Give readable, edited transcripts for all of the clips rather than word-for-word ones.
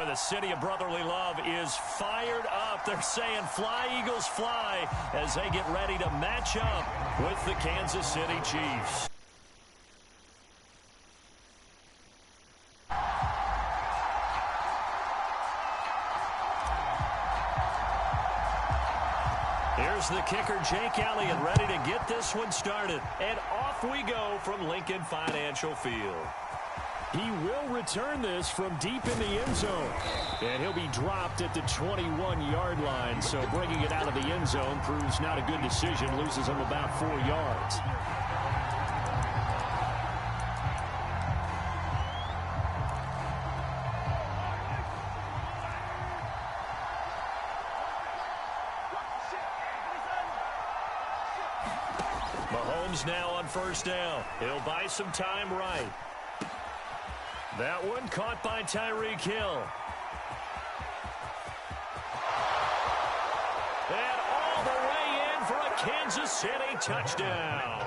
the city of brotherly love is fired up. They're saying fly, Eagles, fly, as they get ready to match up with the Kansas City Chiefs. Here's the kicker, Jake Elliott, ready to get this one started. And off we go from Lincoln Financial Field. He will return this from deep in the end zone. And he'll be dropped at the 21-yard line. So bringing it out of the end zone proves not a good decision. Loses him about 4 yards. Mahomes now on first down. He'll buy some time right. That one caught by Tyreek Hill. And all the way in for a Kansas City touchdown.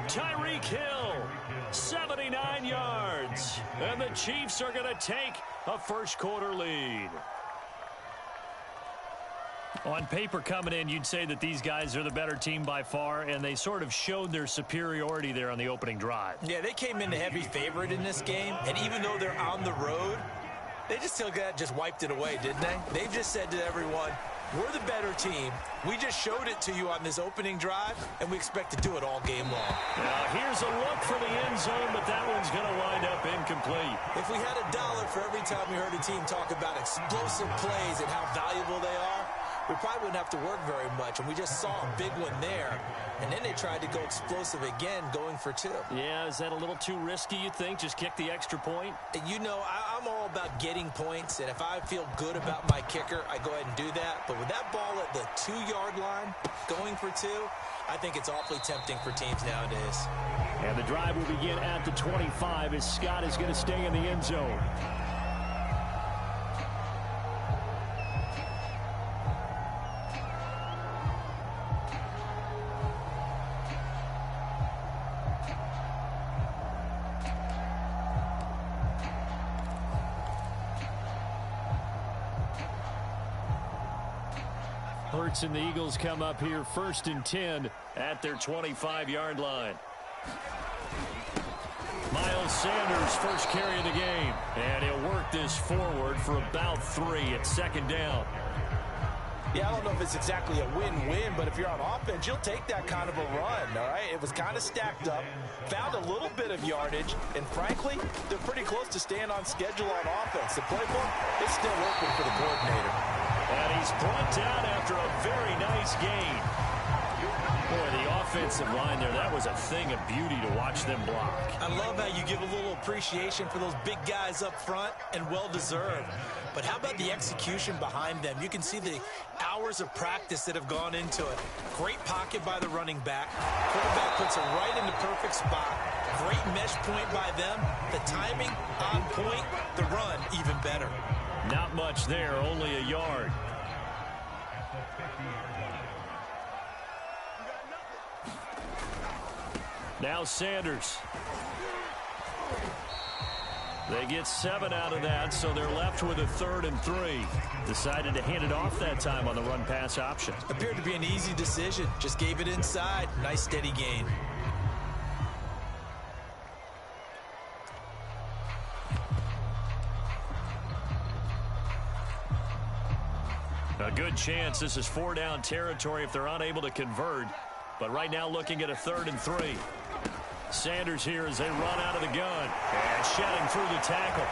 Tyreek Hill, 79 yards. And the Chiefs are going to take a first-quarter lead. On paper coming in, you'd say that these guys are the better team by far, and they sort of showed their superiority there on the opening drive. Yeah, they came in the heavy favorite in this game, and even though they're on the road, they just wiped it away, didn't they? They've just said to everyone, we're the better team. We just showed it to you on this opening drive, and we expect to do it all game long. Now, here's a look for the end zone, but that one's going to wind up incomplete. If we had $1 for every time we heard a team talk about explosive plays and how valuable they are, we probably wouldn't have to work very much, and we just saw a big one there. And then they tried to go explosive again, going for 2. Yeah, is that a little too risky, you think? Just kick the extra point? You know, I'm all about getting points, and if I feel good about my kicker, I go ahead and do that. But with that ball at the 2-yard line, going for 2, I think it's awfully tempting for teams nowadays. And the drive will begin at the 25 as Scott is going to stay in the end zone. Hurts and the Eagles come up here 1st and 10 at their 25-yard line. Miles Sanders, first carry of the game. And he'll work this forward for about 3 at 2nd down. Yeah, I don't know if it's exactly a win-win, but if you're on offense, you'll take that kind of a run, all right? It was kind of stacked up, found a little bit of yardage, and frankly, they're pretty close to staying on schedule on offense. The playbook is still working for the coordinator. And he's brought down after a very nice gain. Boy, the offensive line there, that was a thing of beauty to watch them block. I love how you give a little appreciation for those big guys up front, and well-deserved. But how about the execution behind them? You can see the hours of practice that have gone into it. Great pocket by the running back. Quarterback puts it right in the perfect spot. Great mesh point by them. The timing on point. The run even better. Not much there, only a yard. Now Sanders. They get 7 out of that, so they're left with a 3rd and 3. Decided to hand it off that time on the run-pass option. Appeared to be an easy decision. Just gave it inside. Nice steady gain. A good chance this is 4-down territory if they're unable to convert. But right now looking at a 3rd and 3. Sanders here as they run out of the gun. And shedding through the tackle.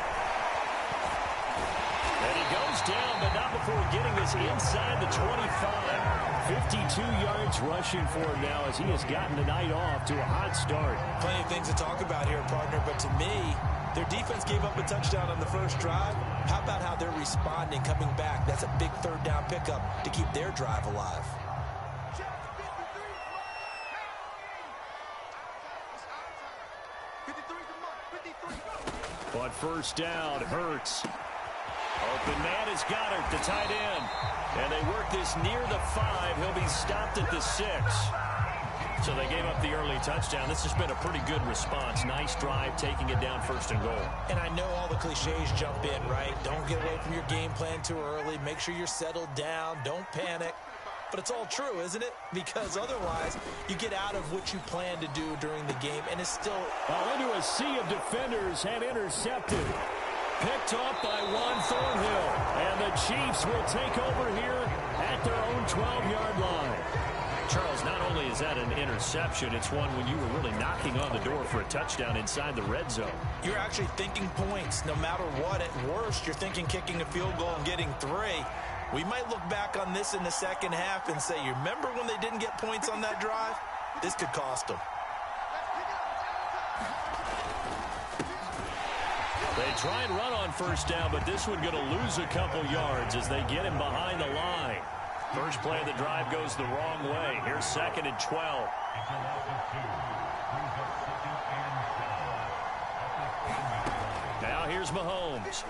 And he goes down, but not before getting this inside the 25. 52 yards rushing for him now as he has gotten the night off to a hot start. Plenty of things to talk about here, partner, but to me, their defense gave up a touchdown on the first drive. How about how they're responding, coming back? That's a big 3rd down pickup to keep their drive alive. But first down, Hurts. Open man is Goddard, the tight end. And they work this near the 5. He'll be stopped at the 6. So they gave up the early touchdown. This has been a pretty good response. Nice drive, taking it down 1st and goal. And I know all the cliches jump in, right? Don't get away from your game plan too early. Make sure you're settled down. Don't panic. But it's all true, isn't it? Because otherwise, you get out of what you plan to do during the game, and it's still... Into a sea of defenders and intercepted. Picked off by Juan Thornhill. And the Chiefs will take over here at their own 12-yard line. Charles, not only is that an interception, it's one when you were really knocking on the door for a touchdown inside the red zone. You're actually thinking points. No matter what, at worst, you're thinking kicking a field goal and getting 3. We might look back on this in the second half and say, you remember when they didn't get points on that drive? This could cost them. They try and run on first down, but this one going to lose a couple yards as they get him behind the line. First play of the drive goes the wrong way. Here's 2nd and 12. Now here's Mahomes.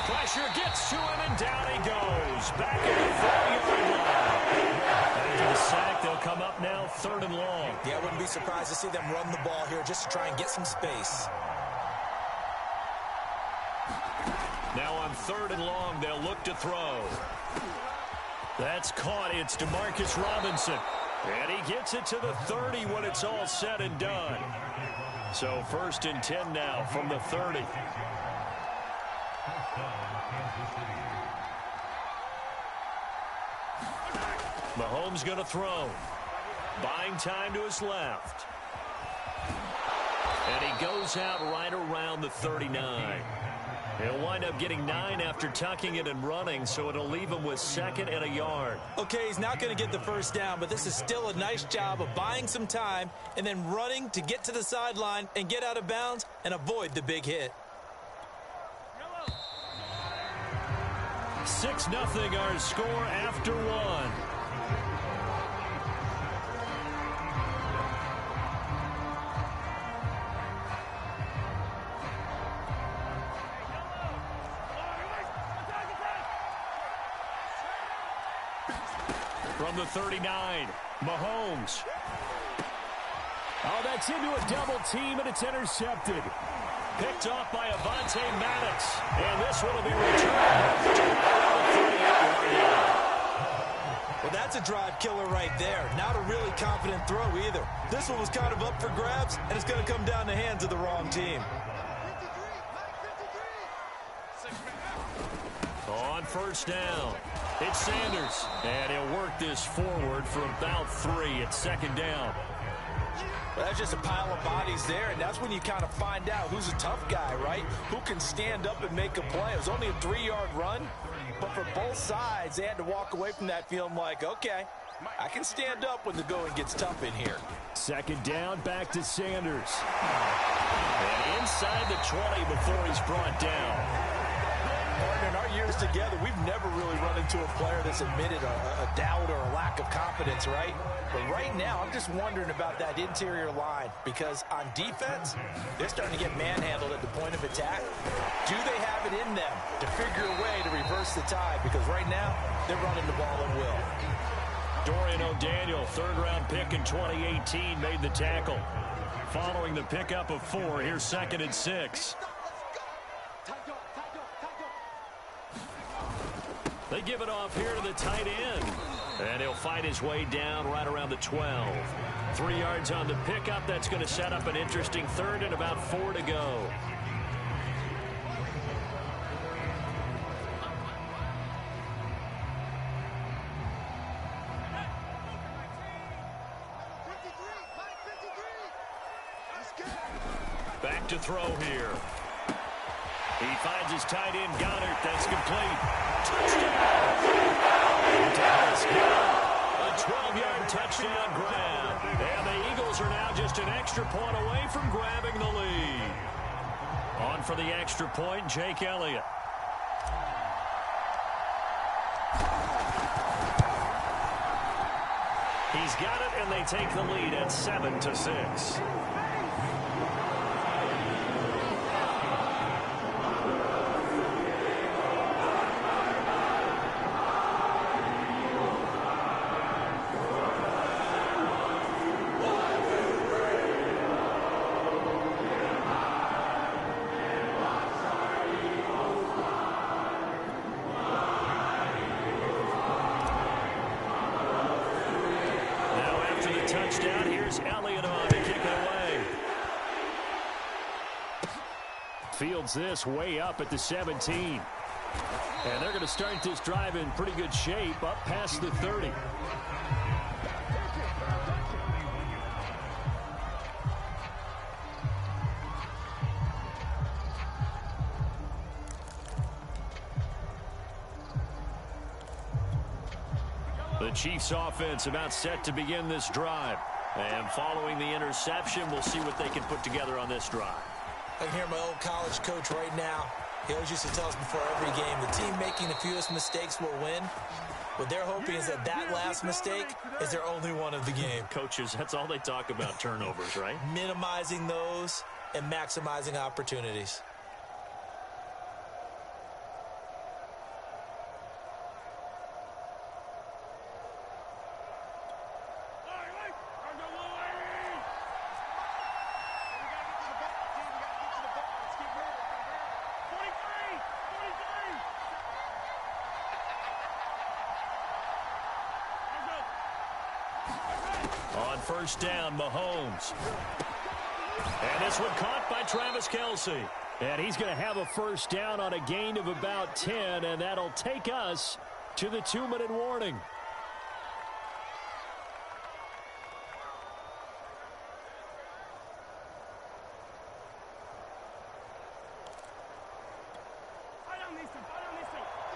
Pressure gets to him, and down he goes. Back at the 4-yard line. After the sack, they'll come up now 3rd and long. Yeah, I wouldn't be surprised to see them run the ball here just to try and get some space. Now on 3rd and long, they'll look to throw. That's caught. It's Demarcus Robinson. And he gets it to the 30 when it's all said and done. So 1st and 10 now from the 30. Mahomes going to throw. Buying time to his left. And he goes out right around the 39. He'll wind up getting 9 after tucking it and running, so it'll leave him with 2nd and a yard. Okay, he's not going to get the first down, but this is still a nice job of buying some time and then running to get to the sideline and get out of bounds and avoid the big hit. 6-0 our score after 1. From the 39, Mahomes. Oh, that's into a double team, and it's intercepted. Picked off by Avonte Maddox. And this one will be returned to around the 38-yard line. Well, that's a drive killer right there. Not a really confident throw either. This one was kind of up for grabs, and it's going to come down the hands of the wrong team. On first down, it's Sanders. And he'll work this forward for about 3. It's 2nd down. Well, that's just a pile of bodies there, and that's when you kind of find out who's a tough guy, right? Who can stand up and make a play. It was only a 3-yard run, but for both sides, they had to walk away from that feeling like, okay, I can stand up when the going gets tough in here. 2nd down, back to Sanders. And inside the 20 before he's brought down. In our years together, we've never really run into a player that's admitted a doubt or a lack of confidence, right? But right now, I'm just wondering about that interior line because on defense, they're starting to get manhandled at the point of attack. Do they have it in them to figure a way to reverse the tide? Because right now, they're running the ball at will. Dorian O'Daniel, 3rd-round pick in 2018, made the tackle. Following the pickup of 4, here's 2nd and 6. They give it off here to the tight end. And he'll fight his way down right around the 12. 3 yards on the pickup. That's going to set up an interesting 3rd and about 4 to go. Back to throw here. He finds his tight end, Goddard. That's complete. Touchdown! Dallas Goddard, a 12-yard touchdown grab. And the Eagles are now just an extra point away from grabbing the lead. On for the extra point, Jake Elliott. He's got it, and they take the lead at 7-6. Here's Elliott on to kick it away. Fields this way up at the 17. And they're going to start this drive in pretty good shape, up past the 30. The Chiefs offense about set to begin this drive. And following the interception, we'll see what they can put together on this drive. I can hear my old college coach right now. He always used to tell us before every game, the team making the fewest mistakes will win. What they're hoping is that last mistake is their only one of the game. Coaches, that's all they talk about, turnovers, right? Minimizing those and maximizing opportunities. On first down, Mahomes. And this one caught by Travis Kelce. And he's going to have a first down on a gain of about 10, and that'll take us to the 2-minute warning.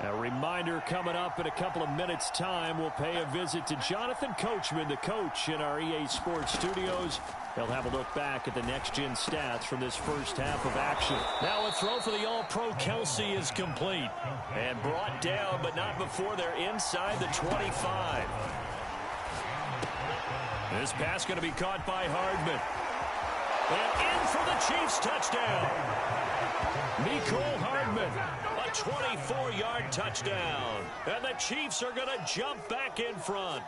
A reminder coming up in a couple of minutes' time. We'll pay a visit to Jonathan Coachman, the coach in our EA Sports studios. He'll have a look back at the next-gen stats from this first half of action. Now a throw for the All-Pro Kelce is complete. And brought down, but not before they're inside the 25. This pass going to be caught by Hardman. And in for the Chiefs touchdown. Mecole Hardman. 24-yard touchdown. And the Chiefs are going to jump back in front.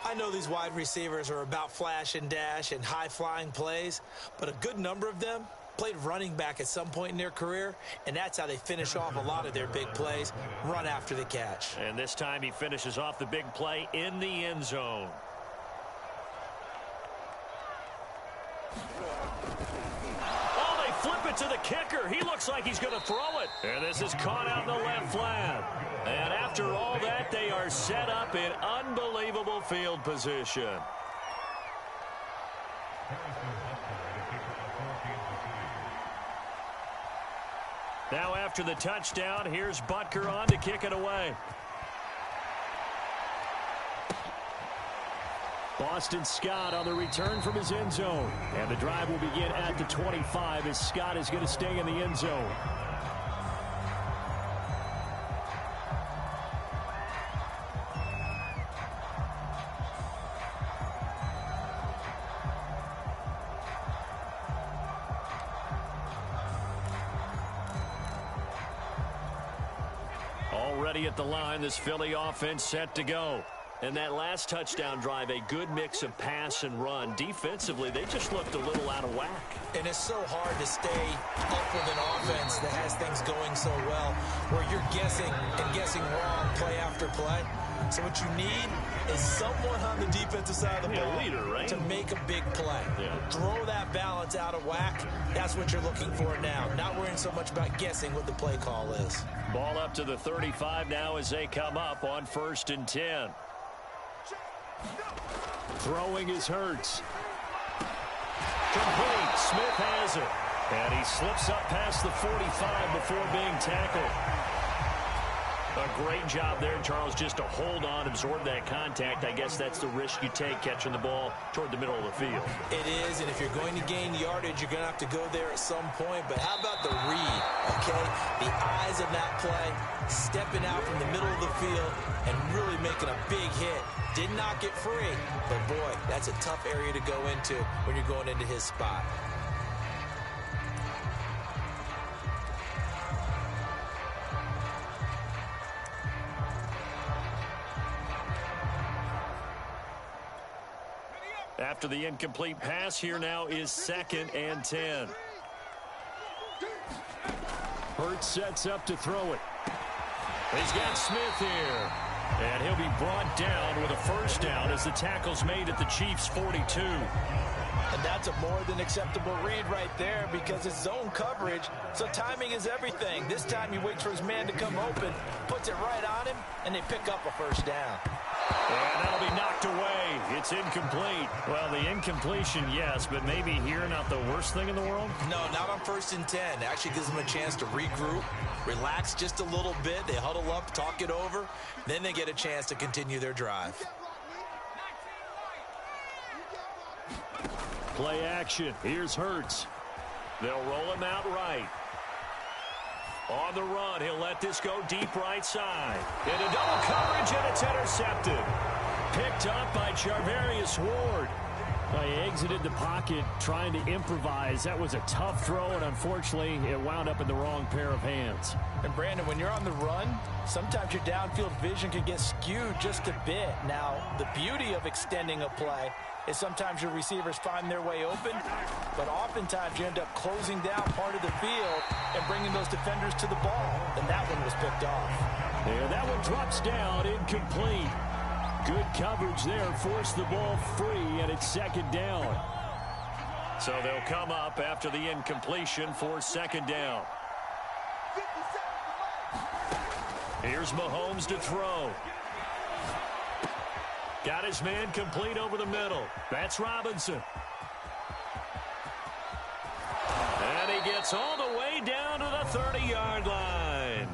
I know these wide receivers are about flash and dash and high-flying plays, but a good number of them played running back at some point in their career, and that's how they finish off a lot of their big plays, run after the catch. And this time he finishes off the big play in the end zone. Flip it to the kicker. He looks like he's going to throw it. And this is caught out in the left flat. And after all that, they are set up in unbelievable field position. Now after the touchdown, here's Butker on to kick it away. Boston Scott on the return from his end zone. And the drive will begin at the 25 as Scott is going to stay in the end zone. Already at the line, this Philly offense set to go. And that last touchdown drive, a good mix of pass and run. Defensively, they just looked a little out of whack. And it's so hard to stay up with an offense that has things going so well, where you're guessing and guessing wrong play after play. So what you need is someone on the defensive side of the ball leader, right? to make a big play. Yeah. Throw that balance out of whack. That's what you're looking for now. Not worrying so much about guessing what the play call is. Ball up to the 35 now as they come up on 1st and 10. Throwing is Hurts. Complete. Smith has it. And he slips up past the 45 before being tackled. A great job there, Charles, just to hold on, absorb that contact. I guess that's the risk you take catching the ball toward the middle of the field. It is, and if you're going to gain yardage, you're going to have to go there at some point. But how about the read, okay? The eyes of that play, stepping out from the middle of the field and really making a big hit. Did not get free, but boy, that's a tough area to go into when you're going into his spot. After the incomplete pass, here now is 2nd and 10. Hurts sets up to throw it. He's got Smith here. And he'll be brought down with a first down as the tackle's made at the Chiefs' 42. And that's a more than acceptable read right there because it's zone coverage, so timing is everything. This time he waits for his man to come open, puts it right on him, and they pick up a first down. And that'll be knocked away. It's incomplete. Well, the incompletion, yes, but maybe here not the worst thing in the world? No, not on 1st and 10. Actually gives them a chance to regroup, relax just a little bit. They huddle up, talk it over. Then they get a chance to continue their drive. Play action. Here's Hurts. They'll roll him out right. On the run, he'll let this go deep right side. Into double coverage, and it's intercepted. Picked up by Charvarius Ward. He exited the pocket trying to improvise. That was a tough throw, and unfortunately, it wound up in the wrong pair of hands. And, Brandon, when you're on the run, sometimes your downfield vision can get skewed just a bit. Now, the beauty of extending a play is sometimes your receivers find their way open, but oftentimes you end up closing down part of the field and bringing those defenders to the ball, and that one was picked off. And that one drops down, incomplete. Good coverage there, forced the ball free, and it's second down. So they'll come up after the incompletion for second down. Here's Mahomes to throw. Got his man complete over the middle. That's Robinson. And he gets all the way down to the 30-yard line.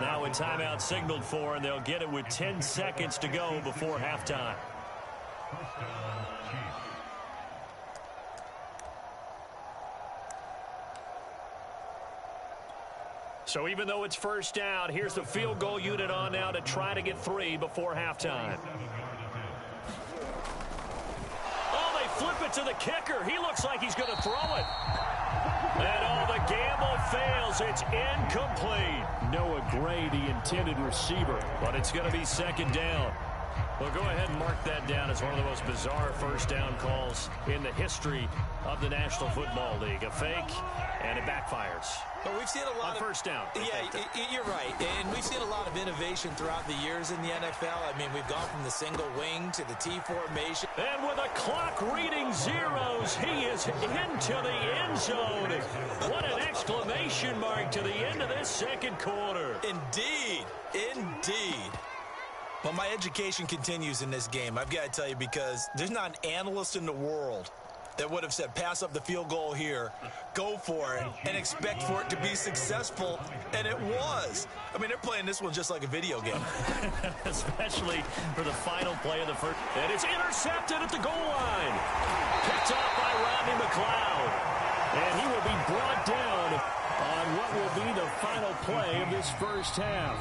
Now a timeout signaled for, and they'll get it with 10 seconds to go before halftime. So even though it's first down, here's the field goal unit on now to try to get 3 before halftime. Oh, they flip it to the kicker. He looks like he's going to throw it. And the gamble fails. It's incomplete. Noah Gray, the intended receiver, but it's going to be second down. Well, go ahead and mark that down as one of the most bizarre first down calls in the history of the National Football League. A fake, and it backfires. But we've seen a lot of first down. Yeah, you're right. And we've seen a lot of innovation throughout the years in the NFL. I mean, we've gone from the single wing to the T formation. And with a clock reading zeros, he is into the end zone. What an exclamation mark to the end of this second quarter. Indeed. Indeed. Well, my education continues in this game, I've got to tell you, because there's not an analyst in the world that would have said pass up the field goal here, go for it, and expect for it to be successful, and it was. I mean, they're playing this one just like a video game. Especially for the final play of the first. And it's intercepted at the goal line. Picked up by Rodney McLeod. And he will be brought down on what will be the final play of this first half.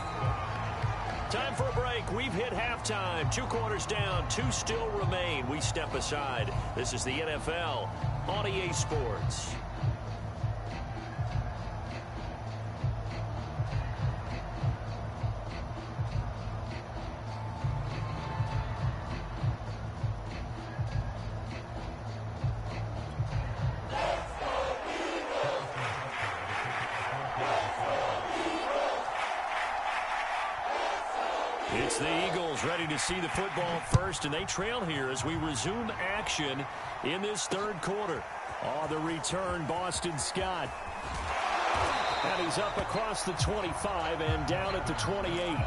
Time for a break. We've hit halftime. 2 quarters down. 2 still remain. We step aside. This is the NFL on EA Sports. It's the Eagles ready to see the football first, and they trail here as we resume action in this third quarter. The return, Boston Scott. And he's up across the 25 and down at the 28.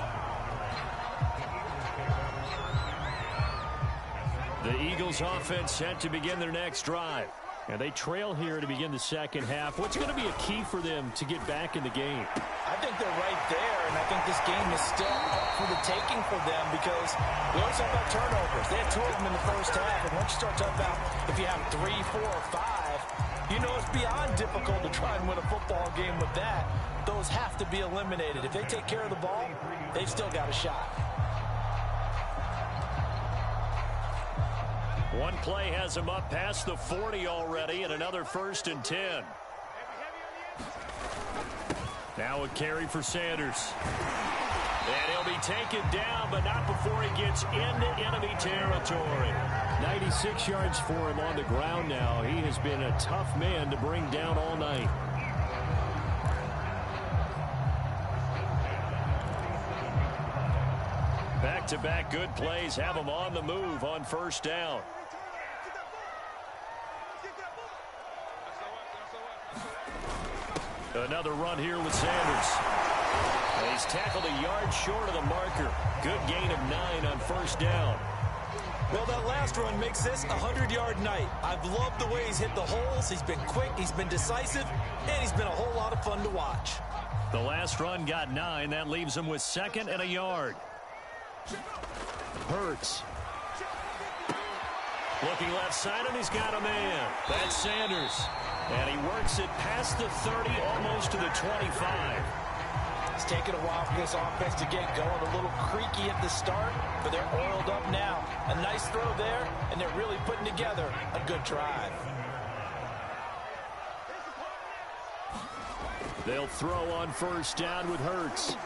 The Eagles offense set to begin their next drive. And they trail here to begin the second half. What's going to be a key for them to get back in the game? I think they're right there, and I think this game is still up for the taking for them because we always talk about turnovers. They had 2 of them in the first half, and once you start talking about if you have 3, 4, or 5, you know it's beyond difficult to try and win a football game with that. Those have to be eliminated. If they take care of the ball, they've still got a shot. One play has him up past the 40 already, and another 1st and 10. Now a carry for Sanders. And he'll be taken down, but not before he gets into enemy territory. 96 yards for him on the ground now. He has been a tough man to bring down all night. Back Back-to-back good plays have them on the move on first down. Another run here with Sanders. And he's tackled a yard short of the marker. Good gain of 9 on first down. Well, that last run makes this a 100-yard night. I've loved the way he's hit the holes. He's been quick, he's been decisive, and he's been a whole lot of fun to watch. The last run got 9. That leaves him with 2nd and a yard. Hurts. Looking left side, and he's got a man. That's Sanders. And he works it past the 30, almost to the 25. It's taken a while for this offense to get going. A little creaky at the start, but they're oiled up now. A nice throw there, and they're really putting together a good drive. They'll throw on first down with Hurts.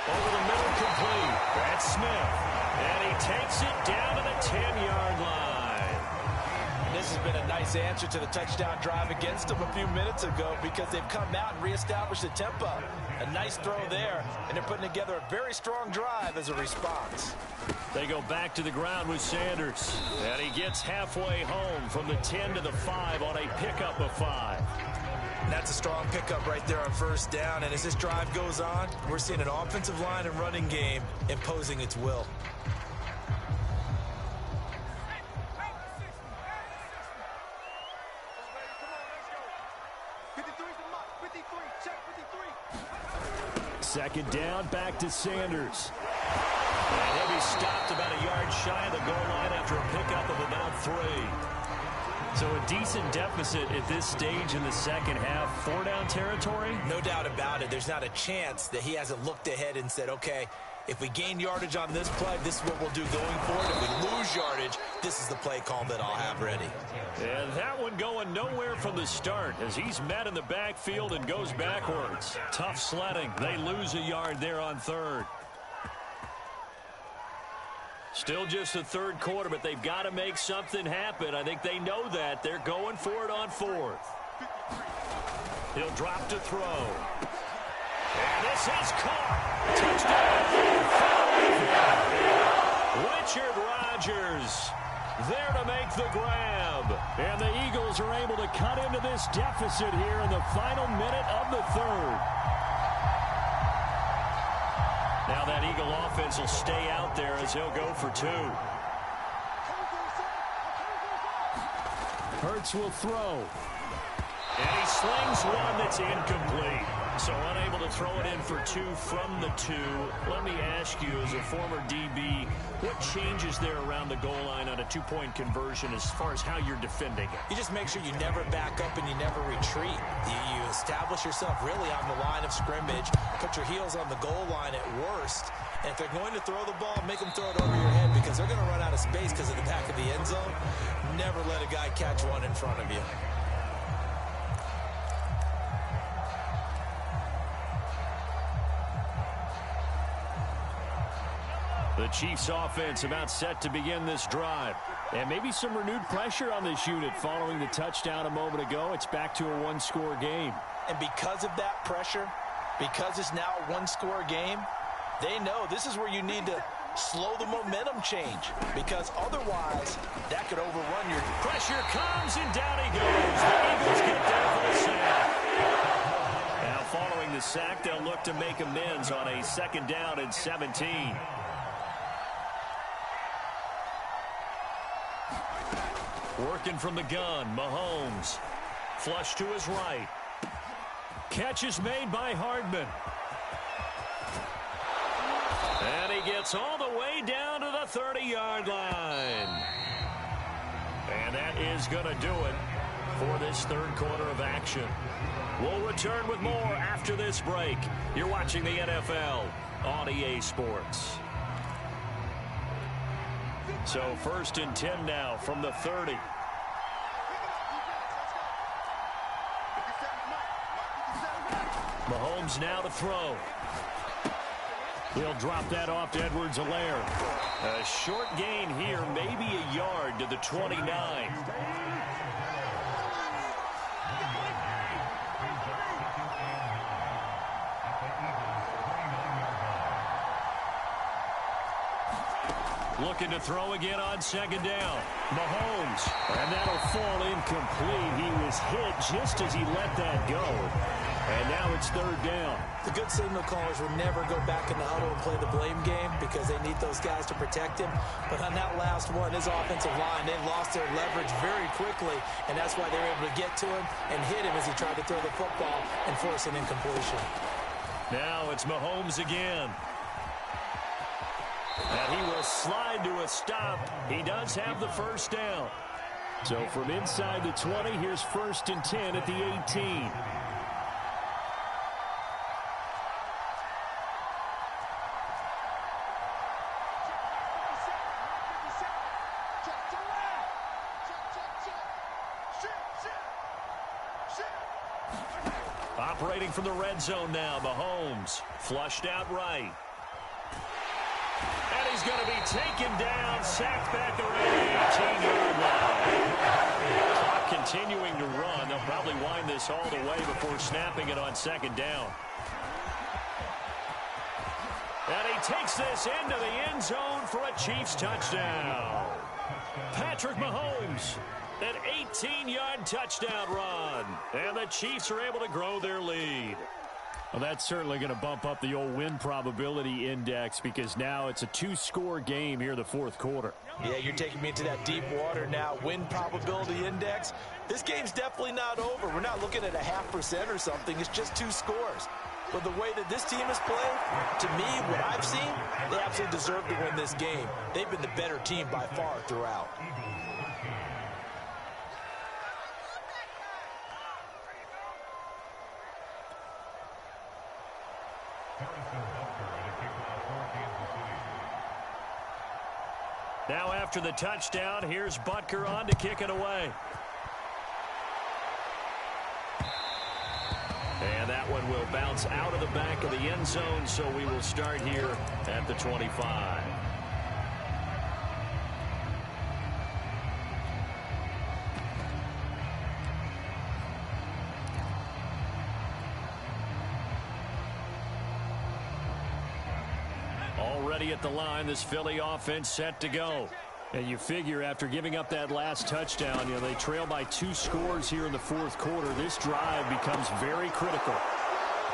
Over the middle, complete. That's Smith. And he takes it down to the 10-yard line. This has been a nice answer to the touchdown drive against them a few minutes ago because they've come out and reestablished the tempo. A nice throw there, and they're putting together a very strong drive as a response. They go back to the ground with Sanders. And he gets halfway home from the 10 to the 5 on a pickup of 5. And that's a strong pickup right there on first down. And as this drive goes on, we're seeing an offensive line and running game imposing its will. Second down, back to Sanders. And he'll be stopped about a yard shy of the goal line after a pickup of about 3. So a decent deficit at this stage in the second half. 4-down territory? No doubt about it. There's not a chance that he hasn't looked ahead and said, okay, if we gain yardage on this play, this is what we'll do going forward. If we lose yardage, this is the play call that I'll have ready. And that one going nowhere from the start as he's met in the backfield and goes backwards. Tough sledding. They lose a yard there on third. Still just the third quarter, but they've got to make something happen. I think they know that. They're going for it on fourth. He'll drop to throw. And this is caught. Touchdown. Richard Rodgers there to make the grab. And the Eagles are able to cut into this deficit here in the final minute of the third. Now that Eagle offense will stay out there as he'll go for 2. Hurts will throw. And he slings one that's incomplete. So unable to throw it in for 2 from the 2. Let me ask you, as a former DB, what changes there around the goal line on a 2-point conversion as far as how you're defending it? You just make sure you never back up and you never retreat. You establish yourself really on the line of scrimmage, put your heels on the goal line at worst. And if they're going to throw the ball, make them throw it over your head because they're going to run out of space because of the back of the end zone. Never let a guy catch one in front of you. The Chiefs offense about set to begin this drive. And maybe some renewed pressure on this unit following the touchdown a moment ago. It's back to a 1-score game. And because of that pressure, because it's now a 1-score game, they know this is where you need to slow the momentum change. Because otherwise, that could overrun your... Pressure comes and down he goes. The Eagles get there for the sack. Now following the sack, they'll look to make amends on a 2nd down and 17. Working from the gun, Mahomes. Flush to his right. Catch is made by Hardman. And he gets all the way down to the 30-yard line. And that is going to do it for this third quarter of action. We'll return with more after this break. You're watching the NFL on EA Sports. So 1st and 10 now from the 30. Mahomes now to throw. He'll drop that off to Edwards-Helaire. A short gain here, maybe a yard to the 29. Looking to throw again on second down. Mahomes. And that'll fall incomplete. He was hit just as he let that go. And now it's third down. The good signal callers will never go back in the huddle and play the blame game because they need those guys to protect him. But on that last one, his offensive line, they lost their leverage very quickly, and that's why they were able to get to him and hit him as he tried to throw the football and force an incompletion. Now it's Mahomes again. And he will slide to a stop. He does have the first down. So from inside the 20, here's 1st and 10 at the 18. Operating from the red zone now, Mahomes. Flushed out right. And he's going to be taken down, sacked back around the 18-yard line. Clock continuing to run. They'll probably wind this all the way before snapping it on second down. And he takes this into the end zone for a Chiefs touchdown. Patrick Mahomes. An 18-yard touchdown run. And the Chiefs are able to grow their lead. Well, that's certainly going to bump up the old win probability index because now it's a 2-score game here in the fourth quarter. Yeah, you're taking me into that deep water now. Win probability index. This game's definitely not over. We're not looking at a 0.5% or something. It's just 2 scores. But the way that this team has played, to me, what I've seen, they absolutely deserve to win this game. They've been the better team by far throughout. Now after the touchdown, here's Butker on to kick it away. And that one will bounce out of the back of the end zone, so we will start here at the 25. Already at the line, this Philly offense set to go. And you figure after giving up that last touchdown, they trail by 2 scores here in the fourth quarter. This drive becomes very critical.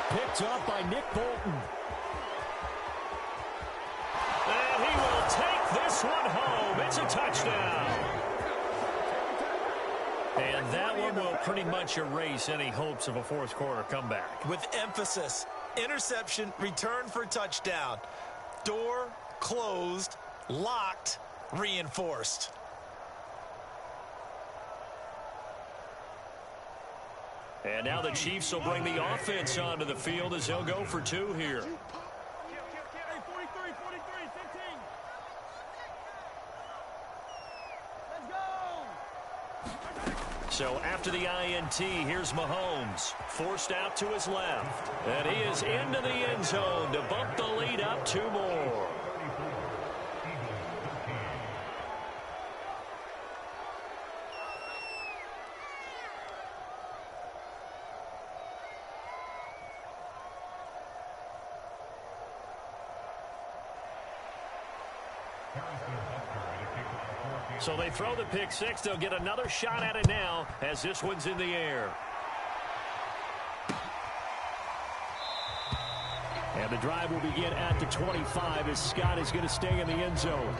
Picked up by Nick Bolton. And he will take this one home. It's a touchdown. And that one will pretty much erase any hopes of a fourth quarter comeback. With emphasis, interception, return for touchdown. Door closed, locked, reinforced. And now the Chiefs will bring the offense onto the field as they'll go for 2 here. So after the INT, here's Mahomes. Forced out to his left. And he is into the end zone to bump the lead up 2 more. So they throw the pick 6. They'll get another shot at it now as this one's in the air. And the drive will begin at the 25 as Scott is going to stay in the end zone.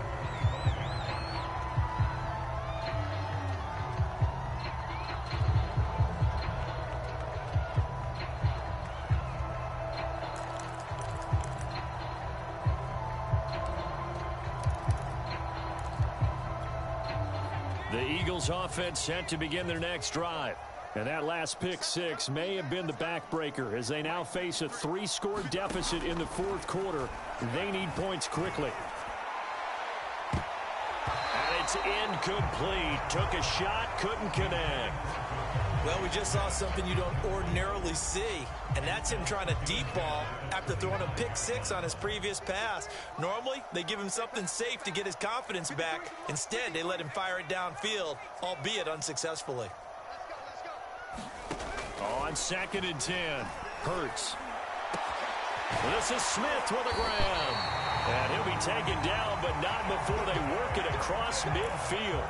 The Eagles offense set to begin their next drive. And that last pick 6 may have been the backbreaker as they now face a 3-score deficit in the fourth quarter. They need points quickly. And it's incomplete. Took a shot, couldn't connect. Well, we just saw something you don't ordinarily see, and that's him trying to deep ball after throwing a pick 6 on his previous pass. Normally, they give him something safe to get his confidence back. Instead, they let him fire it downfield, albeit unsuccessfully. On 2nd and 10, Hurts. This is Smith with a grab. And he'll be taken down, but not before they work it across midfield.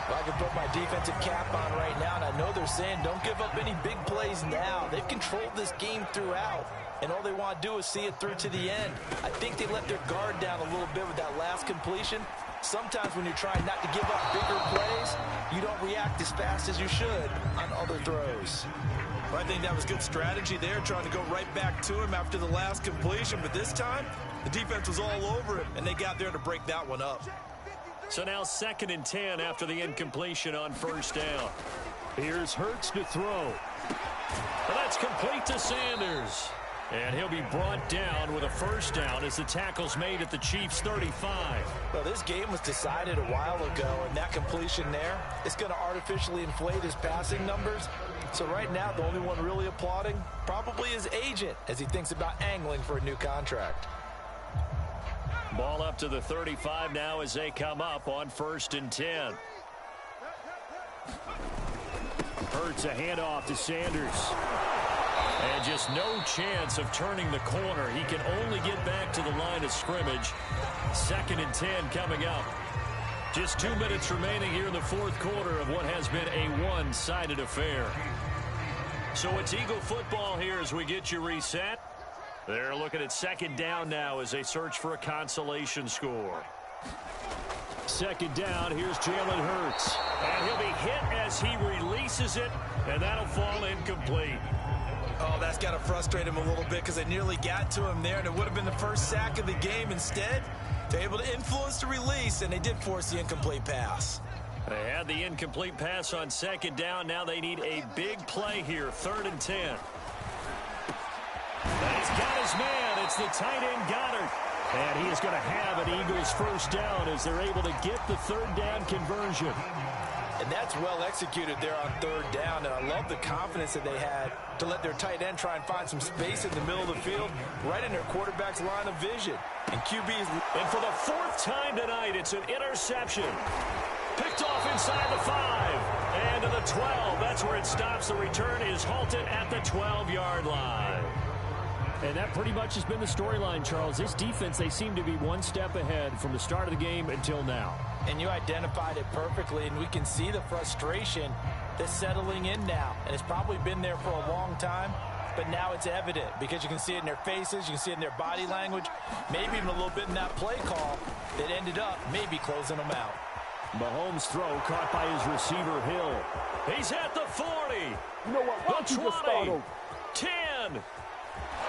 Well, I can put my defensive cap on right now, and I know they're saying don't give up any big plays now. They've controlled this game throughout, and all they want to do is see it through to the end. I think they let their guard down a little bit with that last completion. Sometimes when you're trying not to give up bigger plays, you don't react as fast as you should on other throws. Well, I think that was good strategy there, trying to go right back to him after the last completion. But this time, the defense was all over him, and they got there to break that one up. So now 2nd and 10 after the incompletion on 1st down. Here's Hurts to throw. And that's complete to Sanders. And he'll be brought down with a 1st down as the tackle's made at the Chiefs' 35. Well, this game was decided a while ago, and that completion there is going to artificially inflate his passing numbers. So right now, the only one really applauding probably his agent as he thinks about angling for a new contract. Ball up to the 35 now as they come up on 1st and 10. Hurts a handoff to Sanders. And just no chance of turning the corner. He can only get back to the line of scrimmage. 2nd and 10 coming up. Just 2 minutes remaining here in the 4th quarter of what has been a one-sided affair. So it's Eagle football here as we get you reset. They're looking at 2nd down now as they search for a consolation score. 2nd down, here's Jalen Hurts. And he'll be hit as he releases it, and that'll fall incomplete. Oh, that's got to frustrate him a little bit because they nearly got to him there, and it would have been the first sack of the game. Instead, they're able to influence the release, and they did force the incomplete pass. They had the incomplete pass on 2nd down. Now they need a big play here, 3rd and 10. And he's got his man. It's the tight end Goddard. And he is going to have an Eagles 1st down as they're able to get the 3rd down conversion. And that's well executed there on 3rd down. And I love the confidence that they had to let their tight end try and find some space in the middle of the field, right in their quarterback's line of vision. And QB's... And for the 4th time tonight, it's an interception. Picked off inside the 5. And to the 12. That's where it stops. The return is halted at the 12-yard line. And that pretty much has been the storyline, Charles. This defense, they seem to be one step ahead from the start of the game until now. And you identified it perfectly, and we can see the frustration that's settling in now. And it's probably been there for a long time, but now it's evident because you can see it in their faces, you can see it in their body language, maybe even a little bit in that play call that ended up maybe closing them out. Mahomes' throw caught by his receiver, Hill. He's at the 40. You know what? Why don't you just start over? 10.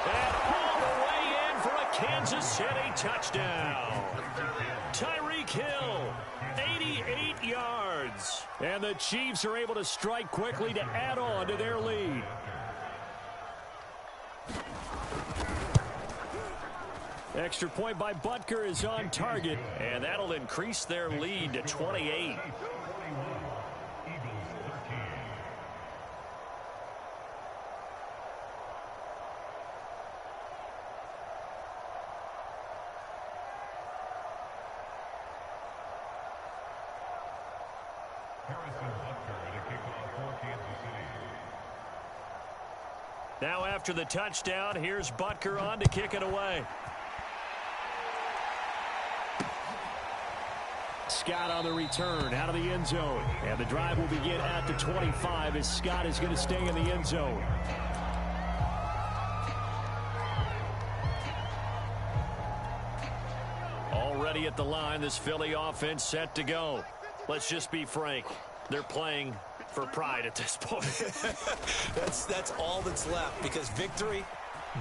And all the way in for a Kansas City touchdown. Tyreek Hill, 88 yards. And the Chiefs are able to strike quickly to add on to their lead. Extra point by Butker is on target, and that'll increase their lead to 28. Now after the touchdown, here's Butker on to kick it away. Scott on the return out of the end zone. And the drive will begin at the 25 as Scott is going to stay in the end zone. Already at the line, this Philly offense set to go. Let's just be frank. They're playing for pride at this point. That's all that's left because victory,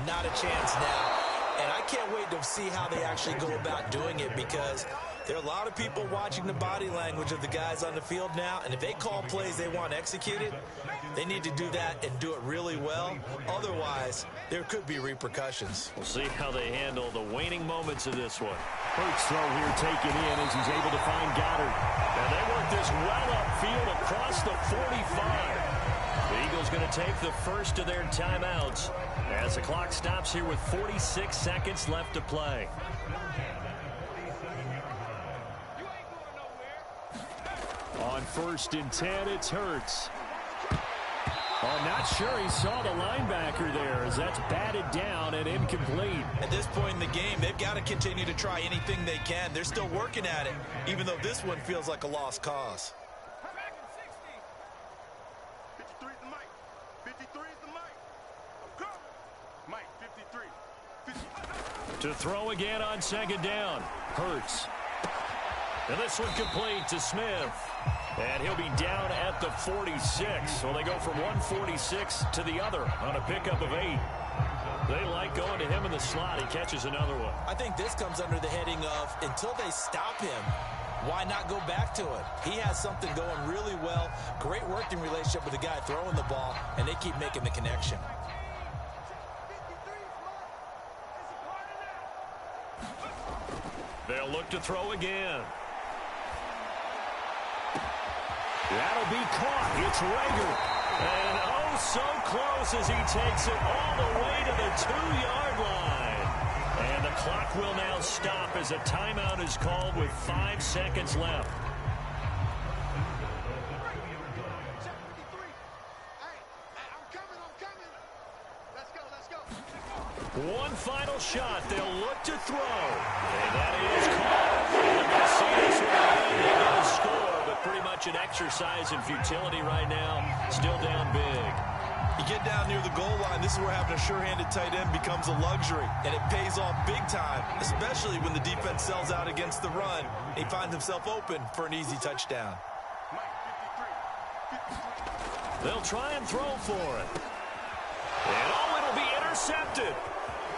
not a chance now. And I can't wait to see how they actually go about doing it because there are a lot of people watching the body language of the guys on the field now, and if they call plays they want executed, they need to do that and do it really well. Otherwise, there could be repercussions. We'll see how they handle the waning moments of this one. Hurts throw here taken in as he's able to find Goddard. And they work this well upfield across the 45. The Eagles going to take the first of their timeouts as the clock stops here with 46 seconds left to play. On 1st and 10, it's Hurts. I'm not sure he saw the linebacker there as that's batted down and incomplete. At this point in the game, they've got to continue to try anything they can. They're still working at it, even though this one feels like a lost cause. 53 is the mic. 53 is the mic. I'm coming. Mike, 53. 53. To throw again on second down. Hurts. And this one complete to Smith. And he'll be down at the 46. So they go from 146 to the other on a pickup of 8. They like going to him in the slot. He catches another one. I think this comes under the heading of until they stop him, why not go back to it? He has something going really well. Great working relationship with the guy throwing the ball, and they keep making the connection. They'll look to throw again. That'll be caught. It's Rager. And oh, so close as he takes it all the way to the 2-yard line. And the clock will now stop as a timeout is called with 5 seconds left. One final shot. They'll look to throw. And that is caught. We're going to see this one again. They get a score, but pretty much an exercise in futility right now. Still down big. You get down near the goal line, this is where having a sure-handed tight end becomes a luxury, and it pays off big time, especially when the defense sells out against the run. He finds himself open for an easy touchdown. They'll try and throw for it. And oh, it'll be intercepted.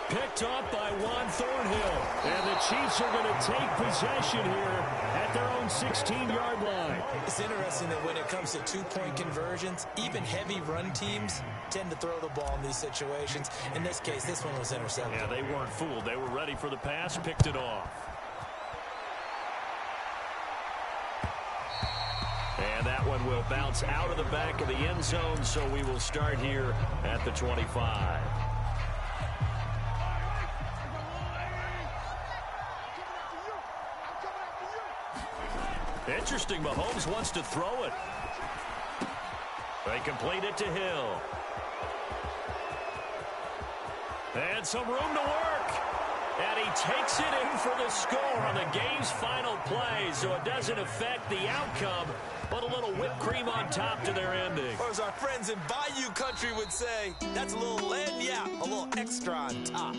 Picked up by Juan Thornhill. And the Chiefs are going to take possession here at their own 16-yard line. It's interesting that when it comes to two-point conversions, even heavy run teams tend to throw the ball in these situations. In this case, this one was intercepted. Yeah, they weren't fooled. They were ready for the pass, picked it off. And that one will bounce out of the back of the end zone, so we will start here at the 25. Interesting, Mahomes wants to throw it. They complete it to Hill. And some room to work. And he takes it in for the score on the game's final play, so it doesn't affect the outcome, but a little whipped cream on top to their ending. Or as our friends in Bayou Country would say, that's a little lagniappe, a little extra on top.